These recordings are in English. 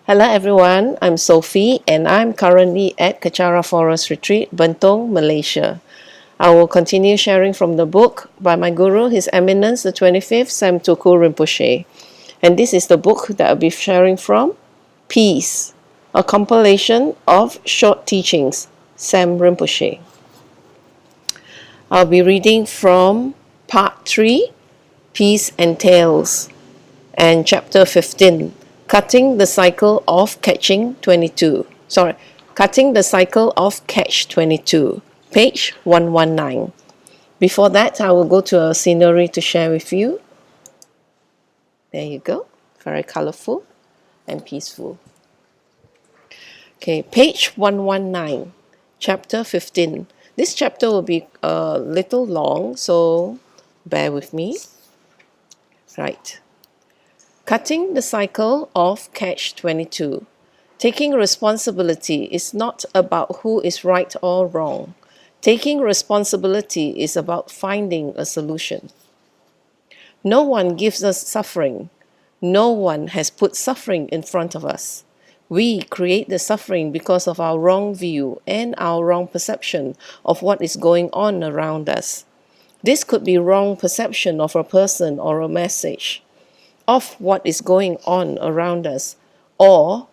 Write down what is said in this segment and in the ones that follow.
Hello everyone, I'm Sophie and I'm currently at Kechara Forest Retreat, Bentong, Malaysia. I will continue sharing from the book by my guru, His Eminence the 25th Sam Tuku Rinpoche. And this is the book that I'll be sharing from, Peace, a compilation of short teachings, Sam Rinpoche. I'll be reading from part 3, Peace and Tales, and chapter 15, Cutting the Cycle of Catching 22. Cutting the Cycle of Catch 22, page 119. Before that, I will go to a scenery to share with you. There you go. Very colorful and peaceful. Okay, page 119, chapter 15. This chapter will be a little long, so bear with me. Right. Cutting the cycle of Catch 22. Taking responsibility is not about who is right or wrong. Taking responsibility is about finding a solution. No one gives us suffering. No one has put suffering in front of us. We create the suffering because of our wrong view and our wrong perception of what is going on around us. This could be wrong perception of a person or a message, of what is going on around us, or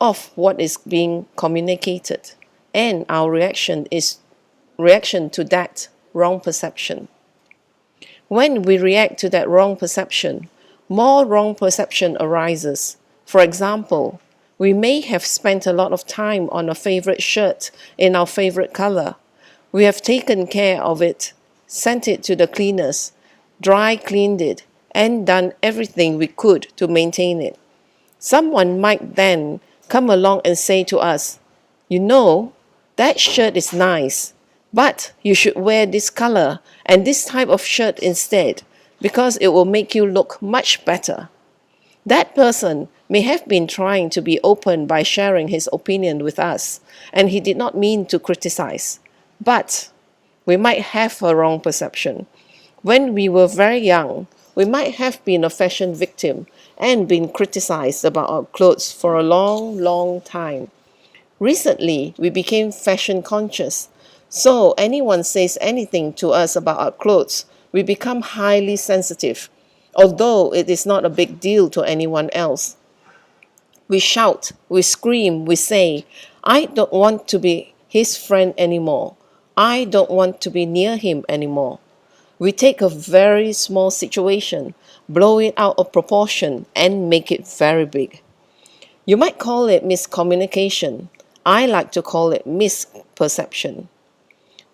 of what is being communicated, and our reaction to that wrong perception. When we react to that wrong perception, more wrong perception arises. For example, we may have spent a lot of time on a favorite shirt in our favorite color. We have taken care of it, sent it to the cleaners, dry cleaned it, and done everything we could to maintain it. Someone might then come along and say to us, "You know, that shirt is nice, but you should wear this color and this type of shirt instead, because it will make you look much better." That person may have been trying to be open by sharing his opinion with us, and he did not mean to criticize. But we might have a wrong perception. When we were very young, we might have been a fashion victim and been criticized about our clothes for a long, long time. Recently, we became fashion conscious. So anyone says anything to us about our clothes, we become highly sensitive, although it is not a big deal to anyone else. We shout, we scream, we say, "I don't want to be his friend anymore. I don't want to be near him anymore." We take a very small situation, blow it out of proportion, and make it very big. You might call it miscommunication. I like to call it misperception.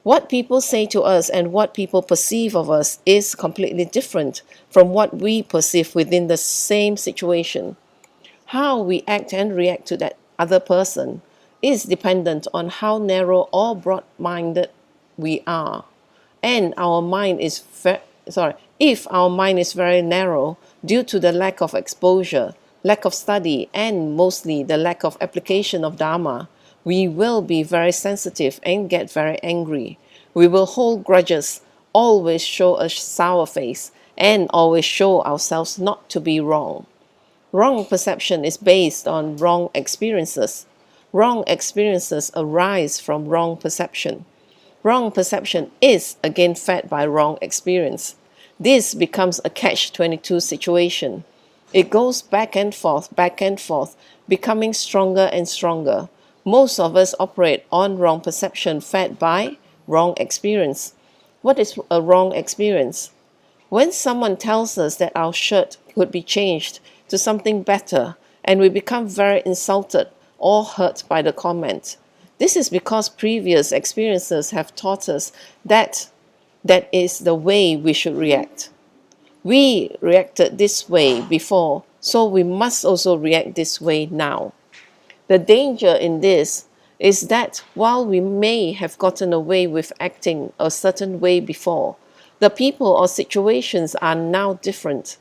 What people say to us and what people perceive of us is completely different from what we perceive within the same situation. How we act and react to that other person is dependent on how narrow or broad-minded we are. And if our mind is very narrow due to the lack of exposure, lack of study, and mostly the lack of application of Dharma, we will be very sensitive and get very angry. We will hold grudges, always show a sour face, and always show ourselves not to be wrong. Wrong perception is based on wrong experiences. Wrong experiences arise from wrong perception. Wrong perception is again fed by wrong experience. This becomes a catch-22 situation. It goes back and forth, becoming stronger and stronger. Most of us operate on wrong perception fed by wrong experience. What is a wrong experience? When someone tells us that our shirt could be changed to something better, and we become very insulted or hurt by the comment. This is because previous experiences have taught us that that is the way we should react. We reacted this way before, so we must also react this way now. The danger in this is that while we may have gotten away with acting a certain way before, the people or situations are now different.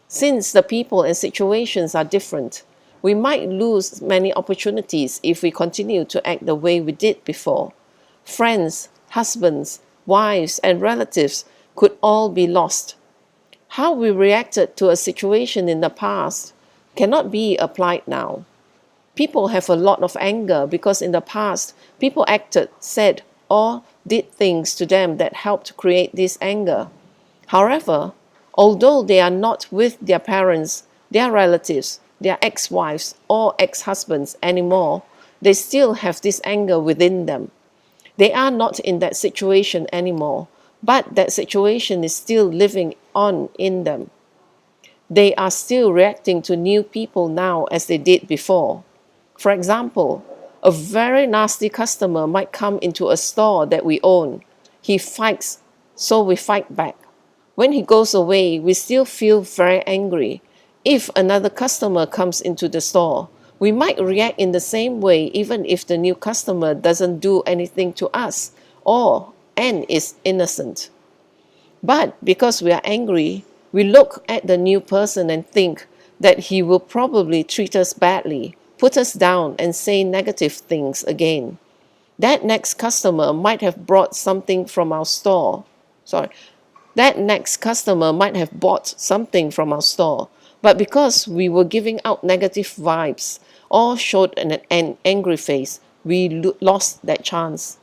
Since the people and situations are different, we might lose many opportunities if we continue to act the way we did before. Friends, husbands, wives, and relatives could all be lost. How we reacted to a situation in the past cannot be applied now. People have a lot of anger because in the past, people acted, said, or did things to them that helped create this anger. However, although they are not with their parents, their relatives, their ex-wives or ex-husbands anymore, they still have this anger within them. They are not in that situation anymore, but that situation is still living on in them. They are still reacting to new people now as they did before. For example, a very nasty customer might come into a store that we own. He fights, so we fight back. When he goes away, we still feel very angry. If another customer comes into the store, we might react in the same way even if the new customer doesn't do anything to us and is innocent. But because we are angry, we look at the new person and think that he will probably treat us badly, put us down, and say negative things again. That next customer might have brought something from our store. Sorry. That next customer might have bought something from our store, but because we were giving out negative vibes or showed an angry face, we lost that chance.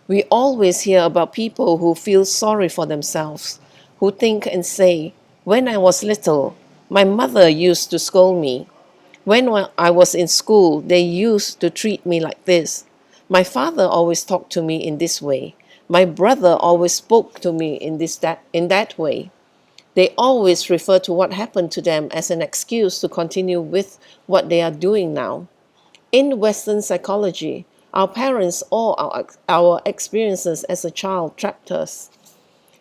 We always hear about people who feel sorry for themselves, who think and say, "When I was little, my mother used to scold me. When I was in school, they used to treat me like this. My father always talked to me in this way. My brother always spoke to me in that way." They always refer to what happened to them as an excuse to continue with what they are doing now. In Western psychology, our parents or our experiences as a child trapped us.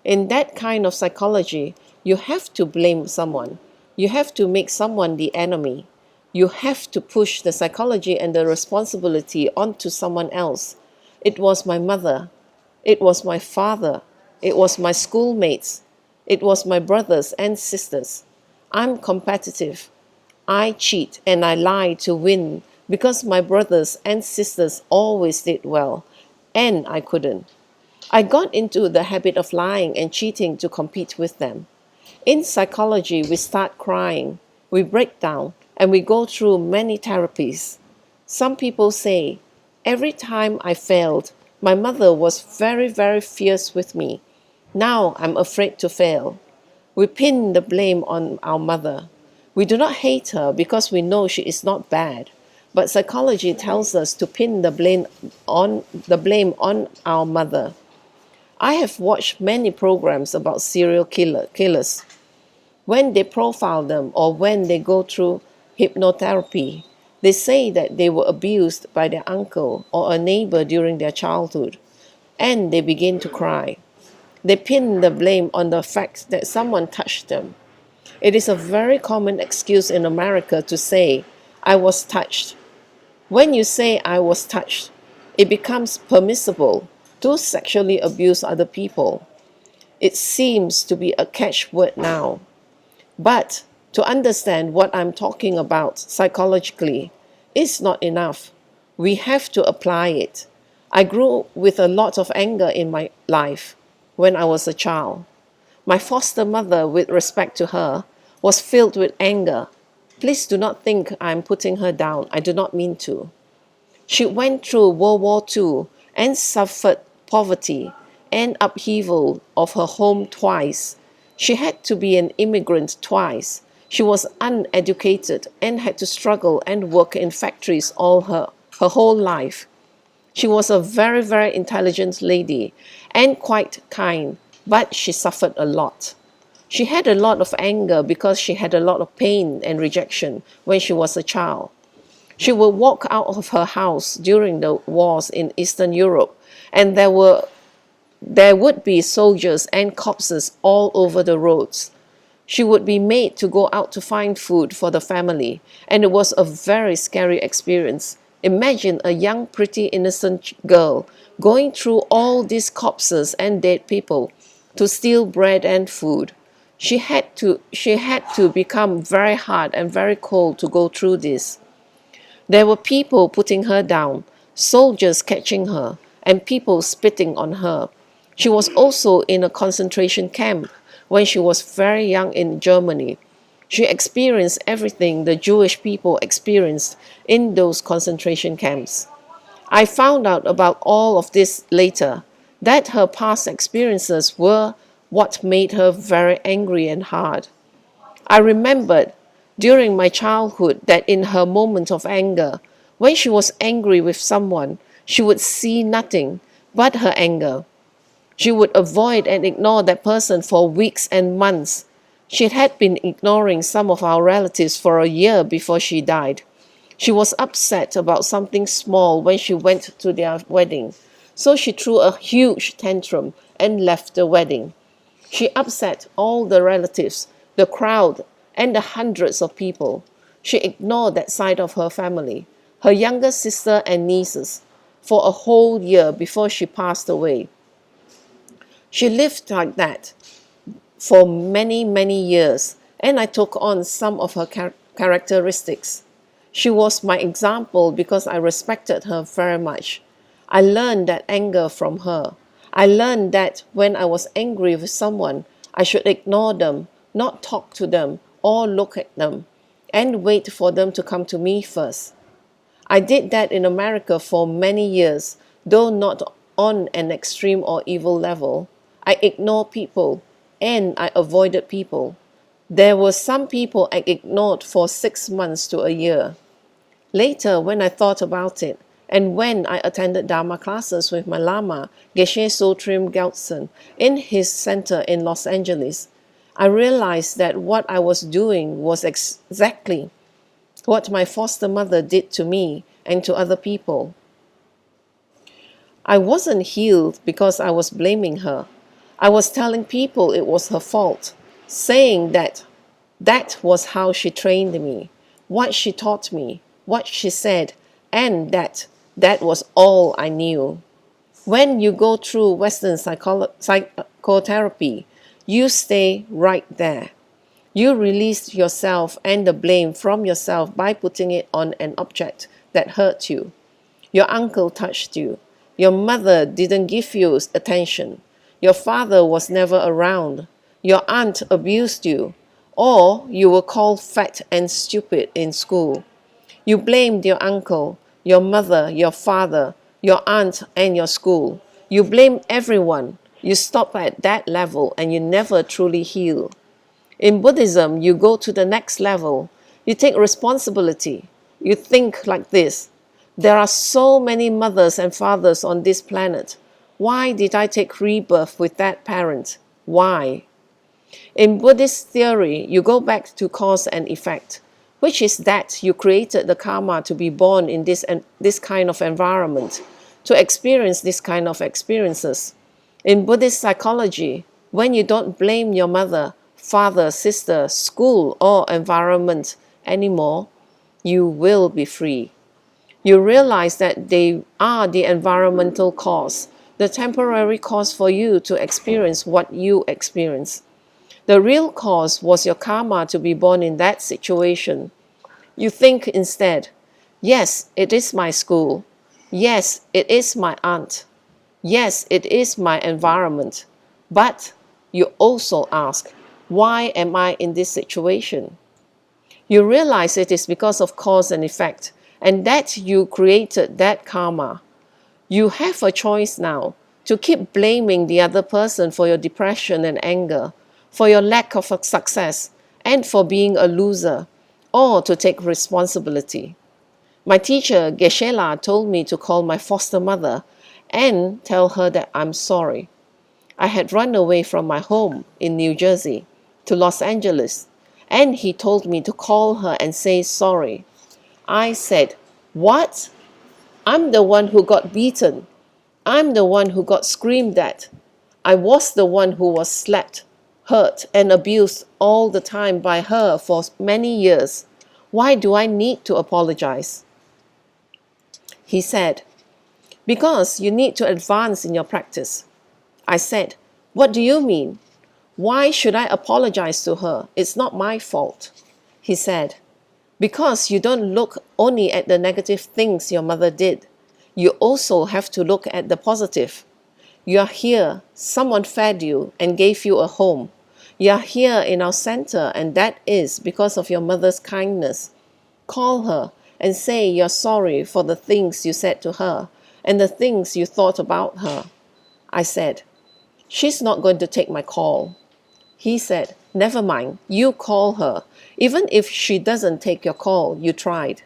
In that kind of psychology, you have to blame someone. You have to make someone the enemy. You have to push the psychology and the responsibility onto someone else. It was my mother. It was my father. It was my schoolmates. It was my brothers and sisters. I'm competitive. I cheat and I lie to win because my brothers and sisters always did well, and I couldn't. I got into the habit of lying and cheating to compete with them. In psychology, we start crying, we break down, and we go through many therapies. Some people say, "Every time I failed, my mother was very, very fierce with me. Now I'm afraid to fail." We pin the blame on our mother. We do not hate her because we know she is not bad. But psychology tells us to pin the blame on our mother. I have watched many programs about serial killers. When they profile them or when they go through hypnotherapy, they say that they were abused by their uncle or a neighbor during their childhood, and they begin to cry. They pin the blame on the fact that someone touched them. It is a very common excuse in America to say, "I was touched." When you say "I was touched," it becomes permissible to sexually abuse other people. It seems to be a catchword now. But to understand what I'm talking about psychologically is not enough. We have to apply it. I grew with a lot of anger in my life when I was a child. My foster mother, with respect to her, was filled with anger. Please do not think I'm putting her down. I do not mean to. She went through World War II and suffered poverty and upheaval of her home twice. She had to be an immigrant twice. She was uneducated and had to struggle and work in factories all her whole life. She was a very, very intelligent lady and quite kind, but she suffered a lot. She had a lot of anger because she had a lot of pain and rejection when she was a child. She would walk out of her house during the wars in Eastern Europe, and there would be soldiers and corpses all over the roads. She would be made to go out to find food for the family, and it was a very scary experience. Imagine a young, pretty, innocent girl going through all these corpses and dead people to steal bread and food. She had to become very hard and very cold to go through this. There were people putting her down, soldiers catching her, and people spitting on her. She was also in a concentration camp when she was very young in Germany. She experienced everything the Jewish people experienced in those concentration camps. I found out about all of this later, that her past experiences were what made her very angry and hard. I remembered during my childhood that in her moment of anger, when she was angry with someone, she would see nothing but her anger. She would avoid and ignore that person for weeks and months. She had been ignoring some of our relatives for a year before she died. She was upset about something small when she went to their wedding, so she threw a huge tantrum and left the wedding. She upset all the relatives, the crowd, and the hundreds of people. She ignored that side of her family, her younger sister and nieces, for a whole year before she passed away. She lived like that for many, many years, and I took on some of her characteristics. She was my example because I respected her very much. I learned that anger from her. I learned that when I was angry with someone, I should ignore them, not talk to them or look at them, and wait for them to come to me first. I did that in America for many years, though not on an extreme or evil level. I ignored people and I avoided people. There were some people I ignored for 6 months to a year. Later, when I thought about it, and when I attended Dharma classes with my Lama, Geshe Sotrim Gyaltsen, in his center in Los Angeles, I realized that what I was doing was exactly what my foster mother did to me and to other people. I wasn't healed because I was blaming her. I was telling people it was her fault, saying that that was how she trained me, what she taught me, what she said, and that was all I knew. When you go through Western psychotherapy, you stay right there. You release yourself and the blame from yourself by putting it on an object that hurt you. Your uncle touched you. Your mother didn't give you attention. Your father was never around. Your aunt abused you. Or you were called fat and stupid in school. You blamed your uncle, your mother, your father, your aunt, and your school. You blame everyone. You stop at that level and you never truly heal. In Buddhism, you go to the next level. You take responsibility. You think like this: there are so many mothers and fathers on this planet. Why did I take rebirth with that parent? Why? In Buddhist theory, you go back to cause and effect, which is that you created the karma to be born in this kind of environment, to experience this kind of experiences. In Buddhist psychology, when you don't blame your mother, father, sister, school, or environment anymore, you will be free. You realize that they are the environmental cause, the temporary cause for you to experience what you experience. The real cause was your karma to be born in that situation. You think instead, yes, it is my school. Yes, it is my aunt. Yes, it is my environment. But you also ask, why am I in this situation? You realize it is because of cause and effect, and that you created that karma. You have a choice now to keep blaming the other person for your depression and anger, for your lack of success, and for being a loser, or to take responsibility. My teacher, Geshe-la, told me to call my foster mother and tell her that I'm sorry. I had run away from my home in New Jersey to Los Angeles, and he told me to call her and say sorry. I said, "What? I'm the one who got beaten. I'm the one who got screamed at. I was the one who was slapped, hurt, and abused all the time by her for many years. Why do I need to apologize?" He said, "Because you need to advance in your practice." I said, "What do you mean? Why should I apologize to her? It's not my fault." He said, "Because you don't look only at the negative things your mother did. You also have to look at the positive. You're here, someone fed you and gave you a home. You are here in our center, and that is because of your mother's kindness. Call her and say you're sorry for the things you said to her and the things you thought about her. I said, she's not going to take my call. He said, never mind, you call her. Even if she doesn't take your call, you tried.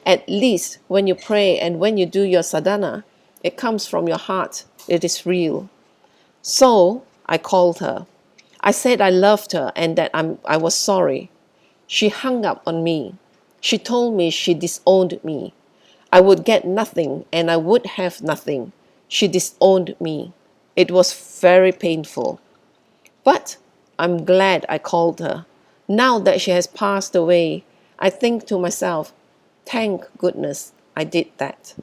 At least when you pray and when you do your sadhana, it comes from your heart. It is real. So I called her. I said I loved her and that I was sorry. She hung up on me. She told me she disowned me. I would get nothing and I would have nothing. She disowned me. It was very painful. But I'm glad I called her. Now that she has passed away, I think to myself, thank goodness I did that.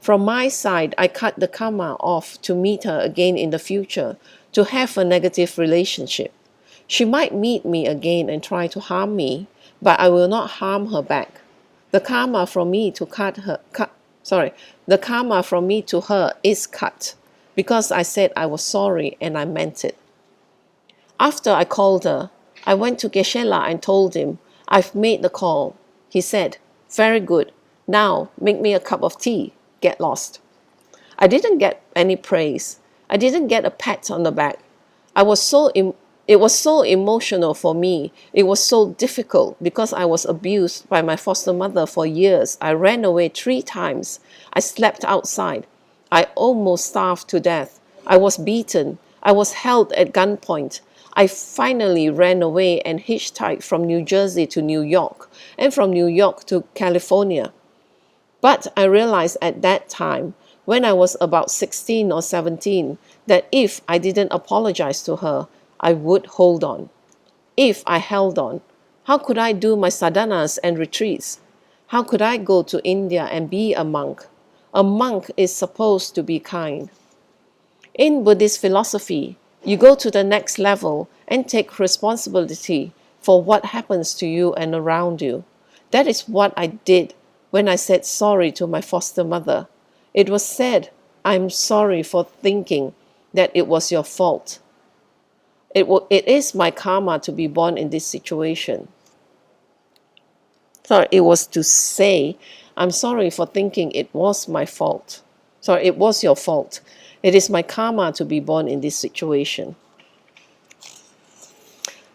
From my side, I cut the karma off to meet her again in the future, to have a negative relationship. She might meet me again and try to harm me, but I will not harm her back. The karma from me to the karma from me to her is cut because I said I was sorry and I meant it. After I called her, I went to Geshe-la and told him, I've made the call. He said, very good. Now make me a cup of tea. Get lost. I didn't get any praise. I didn't get a pat on the back. It was so emotional for me. It was so difficult because I was abused by my foster mother for years. I ran away 3 times. I slept outside. I almost starved to death. I was beaten. I was held at gunpoint. I finally ran away and hitchhiked from New Jersey to New York and from New York to California. But I realized at that time, when I was about 16 or 17, that if I didn't apologize to her, I would hold on. If I held on, how could I do my sadhanas and retreats? How could I go to India and be a monk? A monk is supposed to be kind. In Buddhist philosophy, you go to the next level and take responsibility for what happens to you and around you. That is what I did when I said sorry to my foster mother. It was said, I'm sorry for thinking that it was your fault. It is my karma to be born in this situation. Sorry, it was to say, I'm sorry for thinking it was my fault. Sorry, it was your fault. It is my karma to be born in this situation.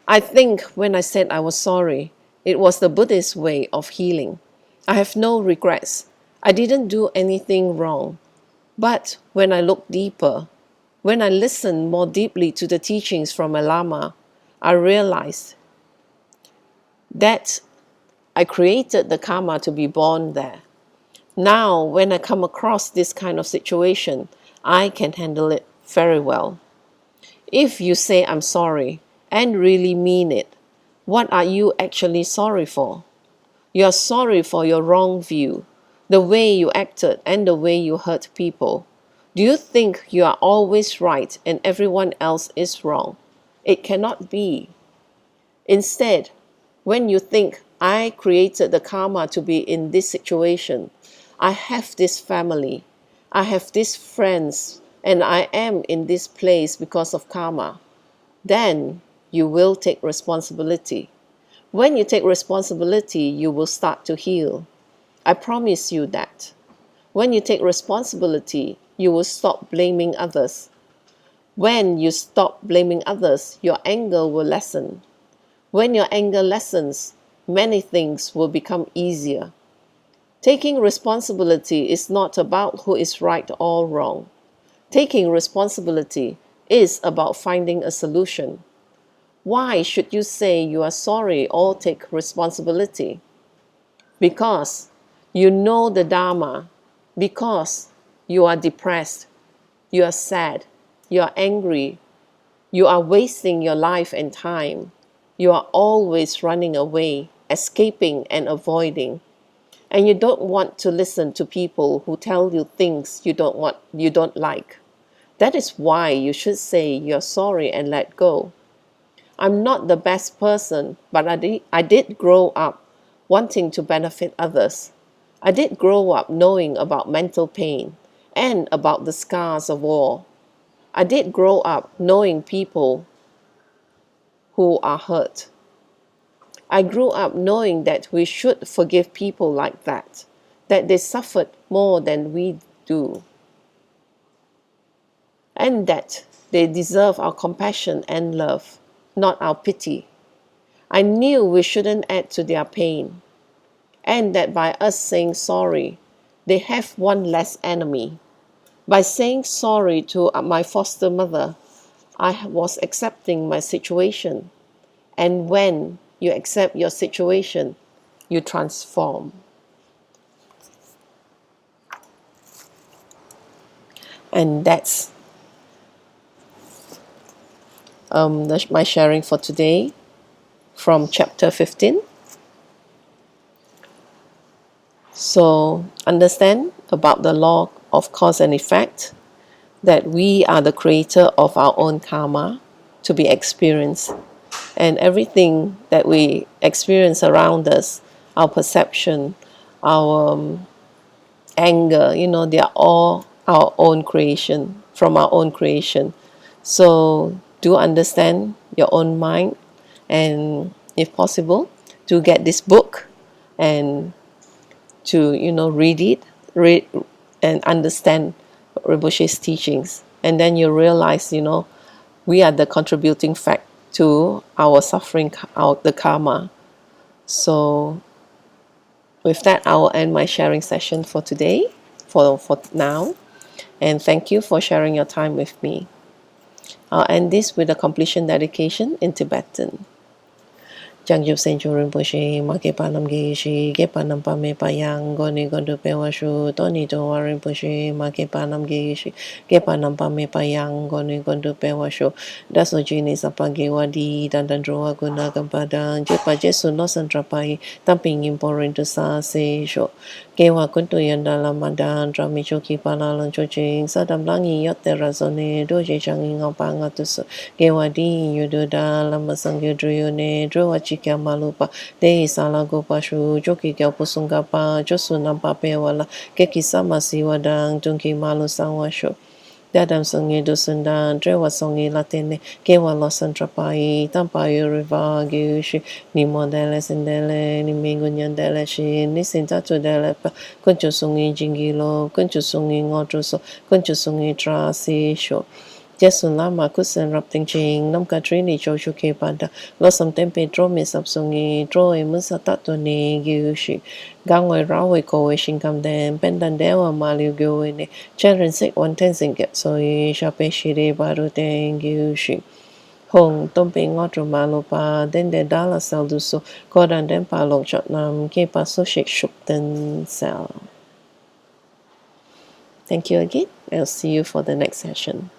I think when I said I was sorry, it was the Buddhist way of healing. I have no regrets. I didn't do anything wrong. But when I look deeper, when I listened more deeply to the teachings from a Lama, I realized that I created the karma to be born there. Now, when I come across this kind of situation, I can handle it very well. If you say I'm sorry and really mean it, what are you actually sorry for? You are sorry for your wrong view, the way you acted and the way you hurt people. Do you think you are always right and everyone else is wrong? It cannot be. Instead, when you think, I created the karma to be in this situation, I have this family, I have these friends, and I am in this place because of karma, then you will take responsibility. When you take responsibility, you will start to heal. I promise you that. When you take responsibility, you will stop blaming others. When you stop blaming others, your anger will lessen. When your anger lessens, many things will become easier. Taking responsibility is not about who is right or wrong. Taking responsibility is about finding a solution. Why should you say you are sorry or take responsibility? Because you know the Dharma, because you are depressed, you are sad, you are angry, you are wasting your life and time, you are always running away, escaping and avoiding, and you don't want to listen to people who tell you things you don't like. That is why you should say you're sorry and let go. I'm not the best person, but I did grow up wanting to benefit others. I did grow up knowing about mental pain and about the scars of war. I did grow up knowing people who are hurt. I grew up knowing that we should forgive people like that they suffered more than we do, and that they deserve our compassion and love, not our pity. I knew we shouldn't add to their pain, and that by us saying sorry, they have one less enemy. By saying sorry to my foster mother, I was accepting my situation. And when you accept your situation, you transform. And that's my sharing for today from chapter 15. So understand about the law of cause and effect, that we are the creator of our own karma to be experienced. And everything that we experience around us, our perception, our anger, they are all our own creation, from our own creation. So do understand your own mind, and if possible, do get this book and to read and understand Rinpoche's teachings, and then you realize we are the contributing fact to our suffering, the karma. So with that, I will end my sharing session for today, for now, and thank you for sharing your time with me. I'll end this with a completion dedication in Tibetan. Jangjub Sencho Rinpoche, Makepa Namge Shi, Gepa Nampa Me Payang, Goni Gondo Pewashu, Toni Towa Rinpoche, Makepa Namge Shi, Gepa Nampa Me Payang, Goni Gondo Pewashu, Daso Jini Sapagi Wadi, Dandandroa Guna Gampadang, Jepa Jesu no Santrapai, Tamping Imporinto Sa Se Sho, Kewa Kuntu Yandala Madan, Dramichoki Palalan Choching, Sadam Langi Yote Razone, Doje Changi Ngopangatusu, Kewa Di Yududa, Lamasang Yudruyune, Drowachi Kya Malupa, Dei Sala Gopashu, Joki Kya Pusungapa, Josu Nampa Pewala, Keki Sama Siwadang, Dunki Malu Sangwasho. Dadam Songi Dusundan, Drewa Songi Latine, Kewa Losan Trapai, Tampayu Riva, Gyushi, Nimodele Sindele, Nimingunyan Deleshi, Nisintatu Delepa, Kunchu Songi Jingilo, Kunchu Songi Ngotroso, Kunchu Songi Trasi Sho. Jesun Lama Kusen Rapting Ching, Nam Katrini Choshu Kepada, Losam Tempe Drome Sapsungi, Droe Musa Tatoni, Gyushi, Gangway Rawe Kowe Shinkam Den, Pendandewa Maliu Gyuene, Cheren Sik One Tenzin Get Soi, Shape Shiri Baru Den Gyushi. Hong Tompe Ngotro Malupa, Den De Dala Salduso, Kodan Den Palok Jotnam, Kepa Soshik Shukten Sel. Thank you again. I'll see you for the next session.